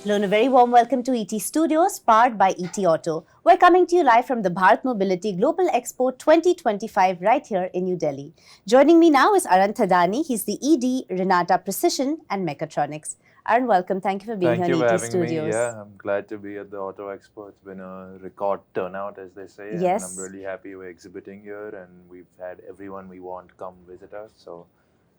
Hello and a very warm welcome to ET Studios, powered by ET Auto. We're coming to you live from the Bharat Mobility Global Expo 2025 right here in New Delhi. Joining me now is Aran Thawani. He's the ED, Renata Precision and Mechatronics. Aran, welcome. Thank you for being Thank here you in for ET having Studios. me. Yeah, I'm glad to be at the Auto Expo. It's been a record turnout, as they say, and Yes. I'm really happy we're exhibiting here, and we've had everyone we want come visit us. So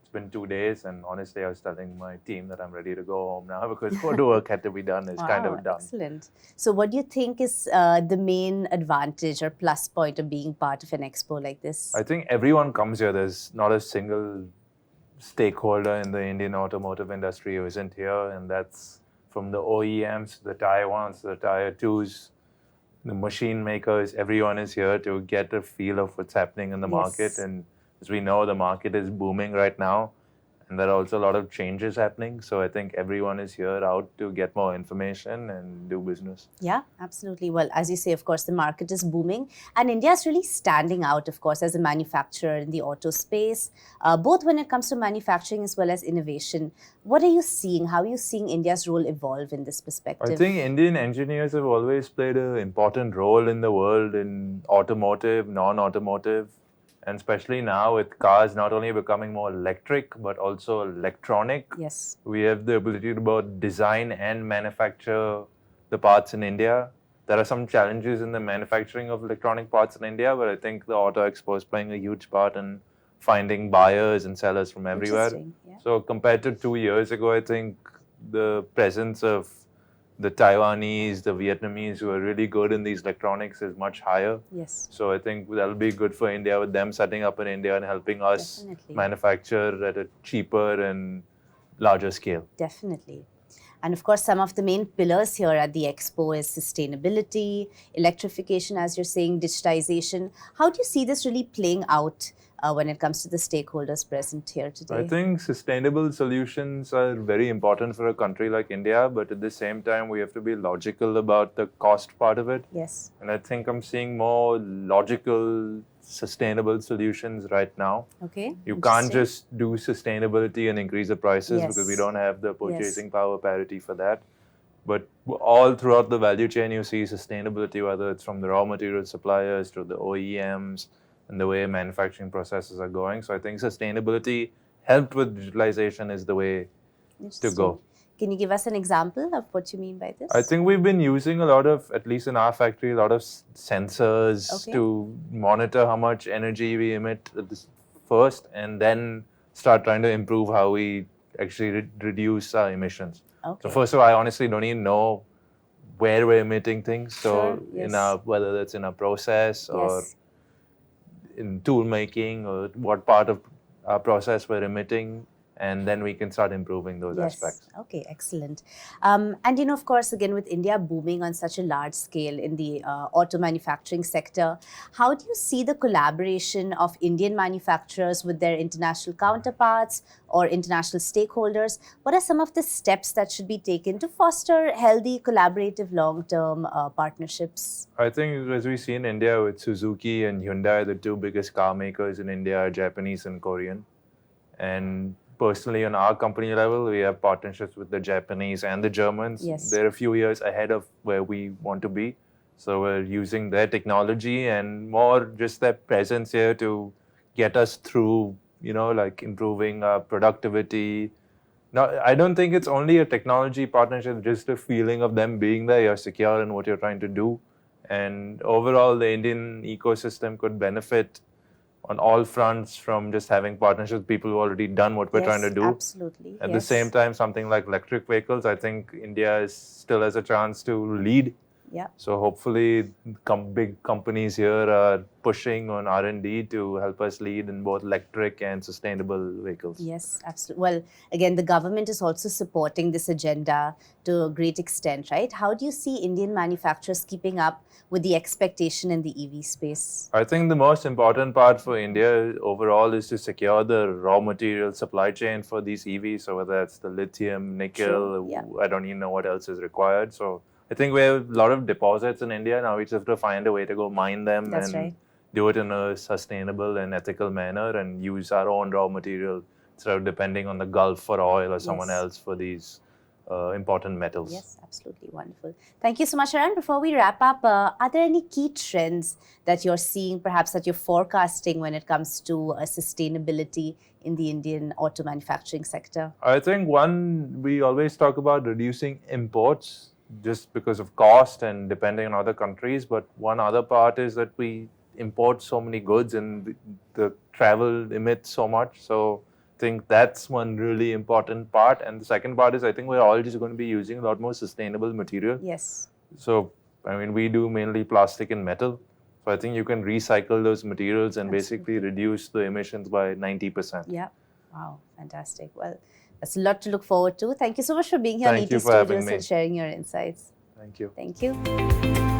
it's been 2 days, and honestly, I was telling my team that I'm ready to go home now because what the work had to be done is kind of done. Excellent. So what do you think is the main advantage or plus point of being part of an expo like this? I think everyone comes here. There's not a single stakeholder in the Indian automotive industry who isn't here, and that's from the OEMs, the Tier 1s, the Tier 2s, the machine makers. Everyone is here to get a feel of what's happening in the market. And as we know, the market is booming right now, and there are also a lot of changes happening. So I think everyone is here out to get more information and do business. Yeah, absolutely. Well, as you say, of course, the market is booming, and India is really standing out, of course, as a manufacturer in the auto space, both when it comes to manufacturing as well as innovation. What are you seeing? How are you seeing India's role evolve in this perspective? I think Indian engineers have always played an important role in the world in automotive, non-automotive, and especially now with cars not only becoming more electric but also electronic. Yes. We have the ability to both design and manufacture the parts in India. There are some challenges in the manufacturing of electronic parts in India, but I think the Auto Expo is playing a huge part in finding buyers and sellers from everywhere. Yeah. So compared to 2 years ago, I think the presence of the Taiwanese, the Vietnamese who are really good in these electronics is much higher. Yes. So I think that'll be good for India with them setting up in India and helping us Definitely. manufacture at a cheaper and larger scale. Definitely. And of course, some of the main pillars here at the expo is sustainability, electrification, as you're saying, digitization. How do you see this really playing out when it comes to the stakeholders present here today? I think sustainable solutions are very important for a country like India, but at the same time, we have to be logical about the cost part of it. Yes. And I think I'm seeing more logical, sustainable solutions right now. Okay. You can't just do sustainability and increase the prices because we don't have the purchasing power parity for that. But all throughout the value chain, you see sustainability, whether it's from the raw material suppliers to the OEMs and the way manufacturing processes are going. So I think sustainability helped with digitalization is the way to go. Can you give us an example of what you mean by this? I think we've been using a lot of, at least in our factory, a lot of sensors to monitor how much energy we emit first and then start trying to improve how we actually reduce our emissions. So first of all, I honestly don't even know where we're emitting things. So in our, whether that's in our process or in tool making or what part of our process we're emitting, and then we can start improving those aspects. Okay, excellent. And you know, of course, again, with India booming on such a large scale in the auto manufacturing sector, how do you see the collaboration of Indian manufacturers with their international counterparts or international stakeholders? What are some of the steps that should be taken to foster healthy, collaborative, long-term partnerships? I think as we see in India with Suzuki and Hyundai, the two biggest car makers in India are Japanese and Korean. And personally, on our company level, we have partnerships with the Japanese and the Germans. Yes. They're a few years ahead of where we want to be. So we're using their technology and more just their presence here to get us through, you know, like improving our productivity. Now, I don't think it's only a technology partnership, just a feeling of them being there, you're secure in what you're trying to do. And overall, the Indian ecosystem could benefit on all fronts from just having partnerships with people who already done what we're trying to do. Absolutely. At the same time, something like electric vehicles, I think India still has a chance to lead. Yeah. So hopefully big companies here are pushing on R&D to help us lead in both electric and sustainable vehicles. Yes, absolutely. Well, again, the government is also supporting this agenda to a great extent, right? How do you see Indian manufacturers keeping up with the expectation in the EV space? I think the most important part for India overall is to secure the raw material supply chain for these EVs. So whether that's the lithium, nickel, I don't even know what else is required. So I think we have a lot of deposits in India. Now we just have to find a way to go mine them do it in a sustainable and ethical manner and use our own raw material instead of depending on the Gulf for oil or someone else for these important metals. Yes, absolutely. Wonderful. Thank you so much, Aran. Before we wrap up, are there any key trends that you're seeing, perhaps that you're forecasting when it comes to sustainability in the Indian auto manufacturing sector? I think one, we always talk about reducing imports just because of cost and depending on other countries. But one other part is that we import so many goods and the travel emits so much. So I think that's one really important part. And the second part is I think we're all just going to be using a lot more sustainable material. Yes. So, I mean, we do mainly plastic and metal. So I think you can recycle those materials and basically reduce the emissions by 90%. Yeah. Wow. Fantastic. Well, that's a lot to look forward to. Thank you so much for being here on Thank ET you for having Studios me. and sharing your insights. Thank you. Thank you.